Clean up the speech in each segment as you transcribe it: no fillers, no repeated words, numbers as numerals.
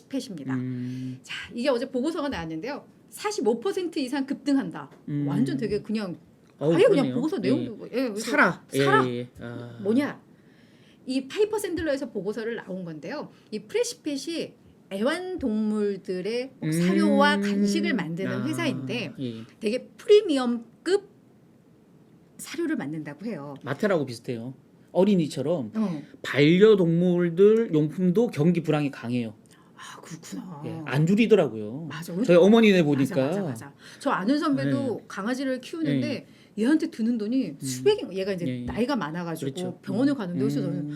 프레시펫입니다. 자, 이게 어제 보고서가 나왔는데요. 45% 이상 급등한다. 완전 되게 그냥 아예 그냥 그러네요. 보고서 내용도 사라. 사라. 아. 뭐냐? 이 파이퍼 샌들러에서 보고서를 나온 건데요. 이 프레시펫이 애완동물들의 사료와 간식을 만드는 회사인데 되게 프리미엄급 사료를 만든다고 해요. 마트라고 비슷해요. 어린이처럼 반려동물들 용품도 경기 불황이 강해요. 아 그렇구나. 안 줄이더라고요. 맞아. 저희 어머니네 보니까. 맞아. 저 아는 선배도 강아지를 키우는데 얘한테 드는 돈이 수백인 얘가 이제 나이가 많아가지고 그렇죠. 병원을 가는데 그래서 저는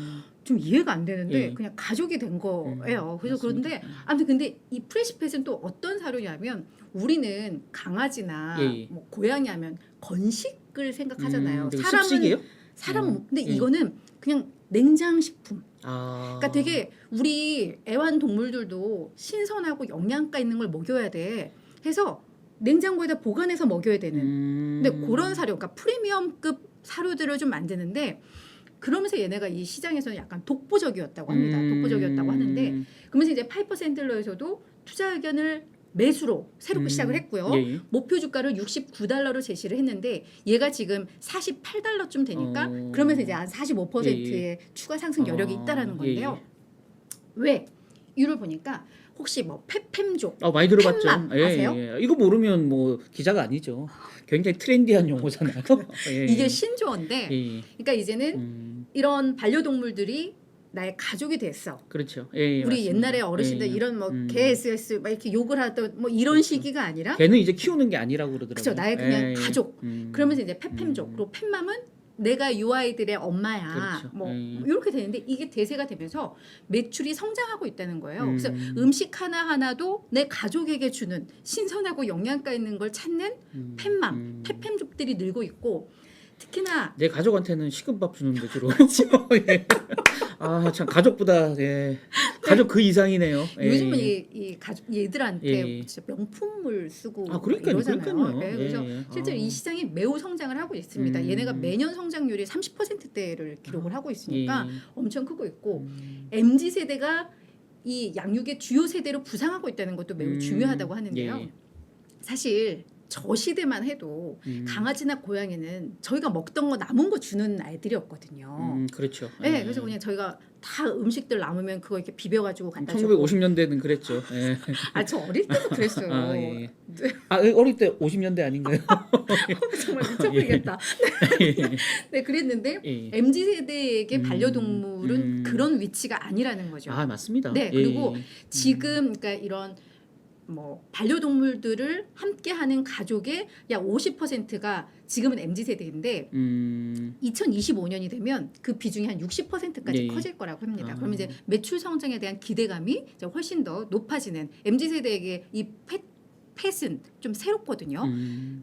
좀 이해가 안 되는데 그냥 가족이 된 거예요. 그래서 맞습니다. 그런데 아무튼 근데 이 프레시펫은 또 어떤 사료냐면 우리는 강아지나 뭐 고양이 하면 건식을 생각하잖아요. 습식이에요? 사람 근데 이거는 그냥 냉장식품. 아. 그러니까 되게 우리 애완동물들도 신선하고 영양가 있는 걸 먹여야 돼. 해서 냉장고에다 보관해서 먹여야 되는. 근데 그런 사료, 그러니까 프리미엄급 사료들을 좀 만드는데 그러면서 얘네가 이 시장에서는 약간 독보적이었다고 합니다. 독보적이었다고 하는데 그러면서 이제 파이퍼 샌들러에서도 투자 의견을 매수로 새롭게 시작을 했고요. 목표 주가를 $69로 제시를 했는데 얘가 지금 $48쯤 되니까 그러면서 이제 한 45%의 추가 상승 여력이 있다라는 건데요. 왜? 이유를 보니까 혹시 뭐 페팸족 많이 들어봤죠. 팻맘 아세요? 이거 모르면 뭐 기자가 아니죠. 굉장히 트렌디한 용어잖아요. 이게 신조어인데 그러니까 이제는 이런 반려동물들이 나의 가족이 됐어. 그렇죠. 우리 맞습니다. 옛날에 어르신들 이런 뭐 개 SS 막 이렇게 욕을 하던 뭐 이런 시기가 아니라 걔는 이제 키우는 게 아니라고 그러더라고요. 그렇죠. 나의 그냥 가족. 그러면서 이제 페팸족. 그리고 팻맘은 내가 이 아이들의 엄마야. 그렇죠. 뭐 이렇게 되는데 이게 대세가 되면서 매출이 성장하고 있다는 거예요. 그래서 음식 하나하나도 내 가족에게 주는 신선하고 영양가 있는 걸 찾는 팻맘, 페팸족들이 늘고 있고 특히나 내 가족한테는 식은밥 주는데 주로. 참 가족보다 가족 그 이상이네요. 요즘은 이 가족 얘들한테 진짜 명품을 쓰고 이러잖아요. 그래서 실제로 이 시장이 매우 성장을 하고 있습니다. 얘네가 매년 성장률이 30%대를 기록을 하고 있으니까 엄청 크고 있고 MZ 세대가 이 양육의 주요 세대로 부상하고 있다는 것도 매우 중요하다고 하는데요. 사실 저 시대만 해도 강아지나 고양이는 저희가 먹던 거 남은 거 주는 아이들이었거든요. 그렇죠. 네, 그래서 그냥 저희가 다 음식들 남으면 그거 이렇게 비벼가지고 갖다 주고. 1950년대는 그랬죠. 저 어릴 때도 그랬어요. 어릴 때 50년대 아닌가요? 정말 미쳐버리겠다. 네, 그랬는데 MZ 세대에게 반려동물은 그런 위치가 아니라는 거죠. 맞습니다. 네, 그리고 지금 그러니까 이런 뭐 반려동물들을 함께하는 가족의 약 50%가 지금은 MZ 세대인데 2025년이 되면 그 비중이 한 60%까지 커질 거라고 합니다. 그러면 이제 매출 성장에 대한 기대감이 이제 훨씬 더 높아지는 MZ 세대에게 이 펫은 좀 새롭거든요.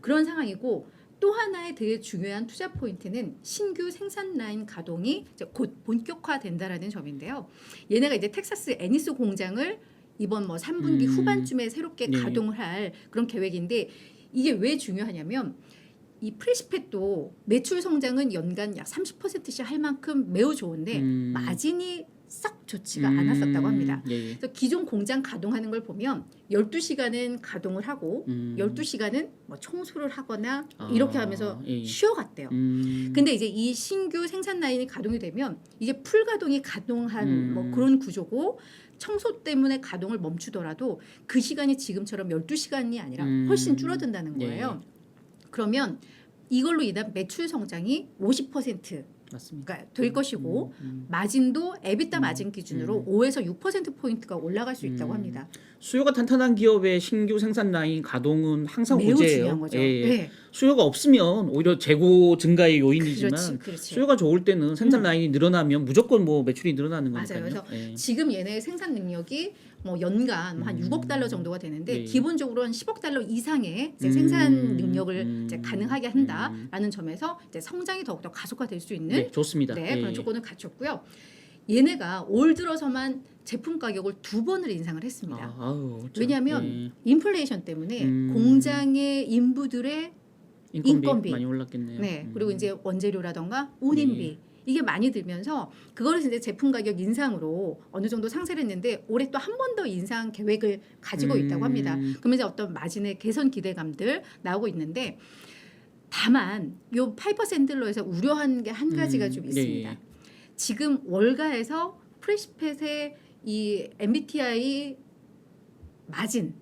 그런 상황이고 또 하나의 되게 중요한 투자 포인트는 신규 생산 라인 가동이 이제 곧 본격화된다라는 점인데요. 얘네가 이제 텍사스 애니스 공장을 이번 뭐 3분기 후반쯤에 새롭게 가동을 할 그런 계획인데 이게 왜 중요하냐면 이 프레시펫도 매출 성장은 연간 약 30%씩 할 만큼 매우 좋은데 마진이 썩 좋지가 않았었다고 합니다. 그래서 기존 공장 가동하는 걸 보면 12시간은 가동을 하고 12시간은 뭐 청소를 하거나 이렇게 하면서 쉬어갔대요. 근데 이제 이 신규 생산 라인이 가동이 되면 이게 풀 가동이 가동한 뭐 그런 구조고 청소 때문에 가동을 멈추더라도 그 시간이 지금처럼 12시간이 아니라 훨씬 줄어든다는 거예요. 그러면 이걸로 인한 매출 성장이 50% 맞습니다. 될 것이고 마진도 에비타 마진 기준으로 5에서 6%포인트가 올라갈 수 있다고 합니다. 수요가 탄탄한 기업의 신규 생산 라인 가동은 항상 매우 호재예요. 중요한 거죠. 수요가 없으면 오히려 재고 증가의 요인이지만 그렇지. 수요가 좋을 때는 생산 라인이 늘어나면 무조건 뭐 매출이 늘어나는 거니까요. 맞아요. 그래서 지금 얘네의 생산 능력이 뭐 연간 한 $6억 정도가 되는데 기본적으로 한 $10억 이상의 이제 생산 능력을 이제 가능하게 한다라는 점에서 이제 성장이 더욱더 가속화될 수 있는 좋습니다. 그런 조건을 갖췄고요. 얘네가 올 들어서만 제품 가격을 2번을 인상을 했습니다. 왜냐하면 인플레이션 때문에 공장의 인부들의 인건비 많이 올랐겠네요. 그리고 이제 원재료라던가 운임비 이게 많이 들면서 그거를 이제 제품 가격 인상으로 어느 정도 상쇄를 했는데 올해 또 한 번 더 인상 계획을 가지고 있다고 합니다. 그러면 이제 어떤 마진의 개선 기대감들 나오고 있는데 다만 요 8%로 해서 우려한 게 한 가지가 좀 있습니다. 예. 지금 월가에서 프레시펫의 이 MBTI 마진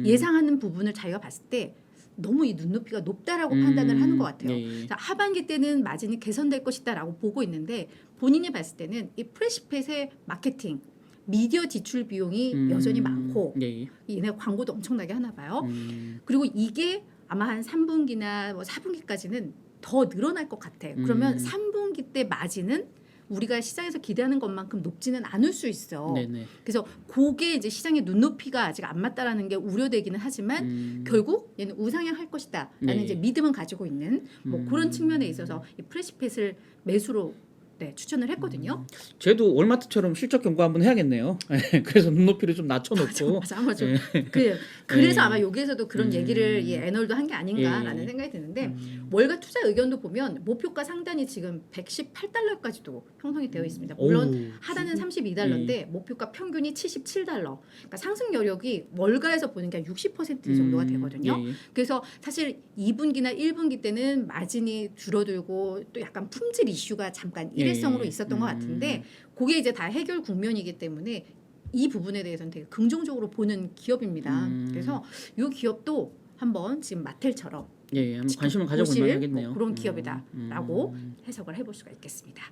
예상하는 부분을 자기가 봤을 때 너무 이 눈높이가 높다라고 판단을 하는 것 같아요. 예. 자, 하반기 때는 마진이 개선될 것이다라고 보고 있는데 본인이 봤을 때는 이 프레시펫의 마케팅 미디어 지출 비용이 여전히 많고 예. 얘네 광고도 엄청나게 하나 봐요. 그리고 이게 아마 한 3분기나 뭐 4분기까지는 더 늘어날 것 같아. 그러면 3분기 때 마진은 우리가 시장에서 기대하는 것만큼 높지는 않을 수 있어. 네네. 그래서 그게 이제 시장의 눈높이가 아직 안 맞다라는 게 우려되기는 하지만 결국 얘는 우상향할 것이다라는 네. 이제 믿음은 가지고 있는 뭐 그런 측면에 있어서 이 프레시펫을 매수로 추천을 했거든요. 쟤도 월마트처럼 실적 경고 한번 해야겠네요. 그래서 눈높이를 좀 낮춰놓고. 맞아, 아마 좀 예. 그래서 예. 아마 여기에서도 그런 얘기를 이 애널도 한 게 아닌가라는 예. 생각이 드는데 월가 투자 의견도 보면 목표가 상단이 지금 118달러까지도 형성이 되어 있습니다. 물론 오우. 하단은 32달러인데 목표가 평균이 77달러. 그러니까 상승 여력이 월가에서 보는 게 60% 정도가 되거든요. 예. 그래서 사실 2분기나 1분기 때는 마진이 줄어들고 또 약간 품질 이슈가 잠깐 일회성으로 있었던 것 같은데 그게 이제 다 해결 국면이기 때문에 이 부분에 대해서는 되게 긍정적으로 보는 기업입니다. 그래서 이 기업도 한번 지금 마텔처럼 예, 한번 관심을 가져볼 보실 만하겠네요. 그런 기업이다라고 해석을 해볼 수가 있겠습니다.